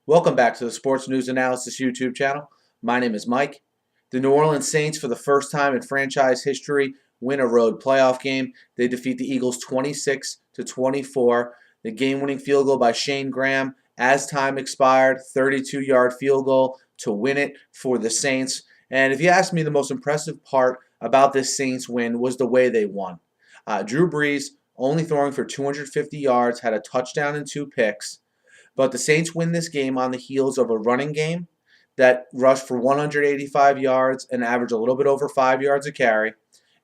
Welcome back to the Sports News Analysis YouTube channel. My name is Mike. The New Orleans Saints, for the first time in franchise history, win a road playoff game. They defeat the Eagles 26-24. The game-winning field goal by Shane Graham as time expired, 32-yard field goal to win it for the Saints. And if you ask me, the most impressive part about this Saints win was the way they won. Drew Brees, only throwing for 250 yards, had a touchdown and 2 picks. But the Saints win this game on the heels of a running game that rushed for 185 yards and averaged a little bit over 5 yards a carry.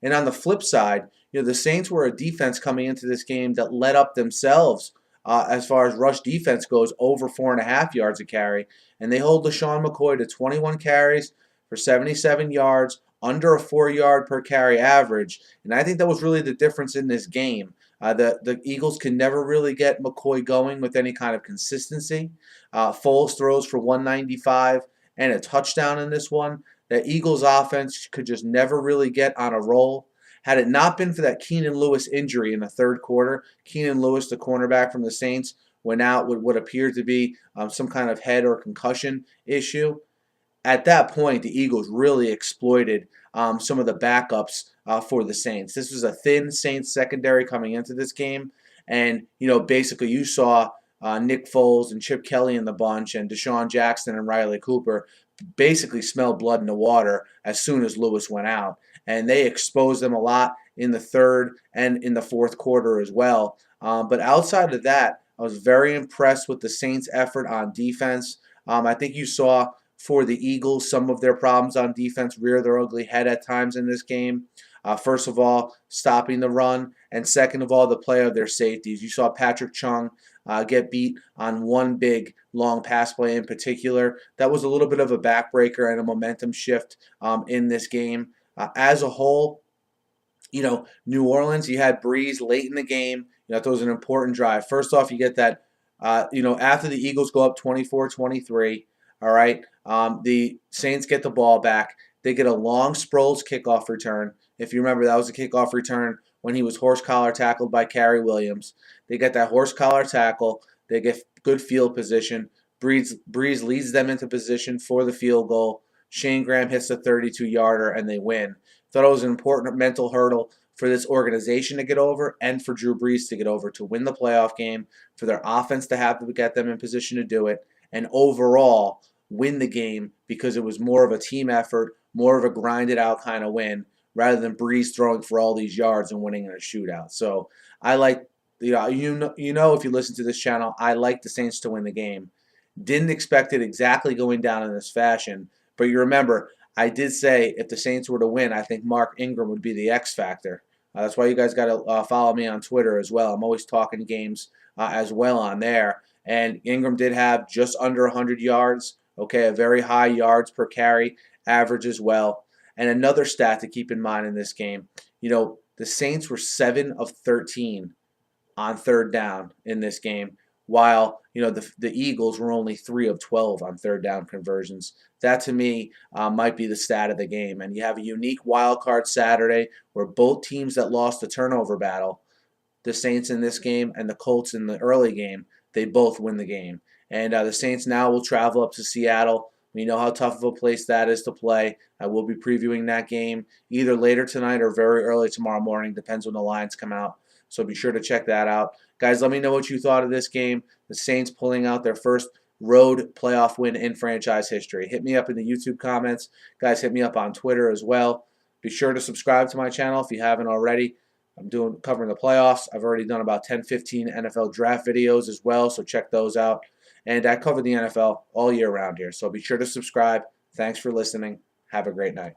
And on the flip side, the Saints were a defense coming into this game that led up themselves as far as rush defense goes, over 4.5 yards a carry. And they hold LaShawn McCoy to 21 carries for 77 yards, under a 4-yard per carry average. And I think that was really the difference in this game. The Eagles can never really get McCoy going with any kind of consistency. Foles throws for 195 and a touchdown in this one. The Eagles offense could just never really get on a roll. Had it not been for that Keenan Lewis injury in the third quarter, Keenan Lewis, the cornerback from the Saints, went out with what appeared to be some kind of head or concussion issue. At that point, the Eagles really exploited some of the backups for the Saints. This was a thin Saints secondary coming into this game. And, basically you saw Nick Foles and Chip Kelly in the bunch and Deshaun Jackson and Riley Cooper basically smell blood in the water as soon as Lewis went out. And they exposed them a lot in the third and in the fourth quarter as well. But outside of that, I was very impressed with the Saints' effort on defense. I think you saw for the Eagles some of their problems on defense rear their ugly head at times in this game. First of all, stopping the run, and second of all, the play of their safeties. You saw Patrick Chung get beat on one big long pass play in particular. That was a little bit of a backbreaker and a momentum shift in this game. As a whole, New Orleans, you had Brees late in the game. That was an important drive. First off, you get that, after the Eagles go up 24-23, all right, the Saints get the ball back. They get a long Sproles kickoff return. If you remember, that was a kickoff return when he was horse collar tackled by Cary Williams. They get that horse collar tackle. They get good field position. Brees leads them into position for the field goal. Shane Graham hits the 32-yarder, and they win. Thought it was an important mental hurdle for this organization to get over and for Drew Brees to get over to win the playoff game, for their offense to have to get them in position to do it, and overall win the game because it was more of a team effort, more of a grinded out kind of win, rather than Brees throwing for all these yards and winning in a shootout. So I like, if you listen to this channel, I like the Saints to win the game. Didn't expect it exactly going down in this fashion, but you remember, I did say if the Saints were to win, I think Mark Ingram would be the X factor. That's why you guys got to follow me on Twitter as well. I'm always talking games as well on there. And Ingram did have just under 100 yards. Okay, a very high yards per carry average as well. And another stat to keep in mind in this game, the Saints were 7 of 13 on third down in this game, while the Eagles were only 3 of 12 on third down conversions. That to me might be the stat of the game. And you have a unique wild card Saturday where both teams that lost the turnover battle, the Saints in this game and the Colts in the early game, they both win the game. And the Saints now will travel up to Seattle. We know how tough of a place that is to play. I will be previewing that game either later tonight or very early tomorrow morning. Depends when the lines come out. So be sure to check that out. Guys, let me know what you thought of this game. The Saints pulling out their first road playoff win in franchise history. Hit me up in the YouTube comments. Guys, hit me up on Twitter as well. Be sure to subscribe to my channel if you haven't already. I'm covering the playoffs. I've already done about 10, 15 NFL draft videos as well, so check those out. And I cover the NFL all year round here, so be sure to subscribe. Thanks for listening. Have a great night.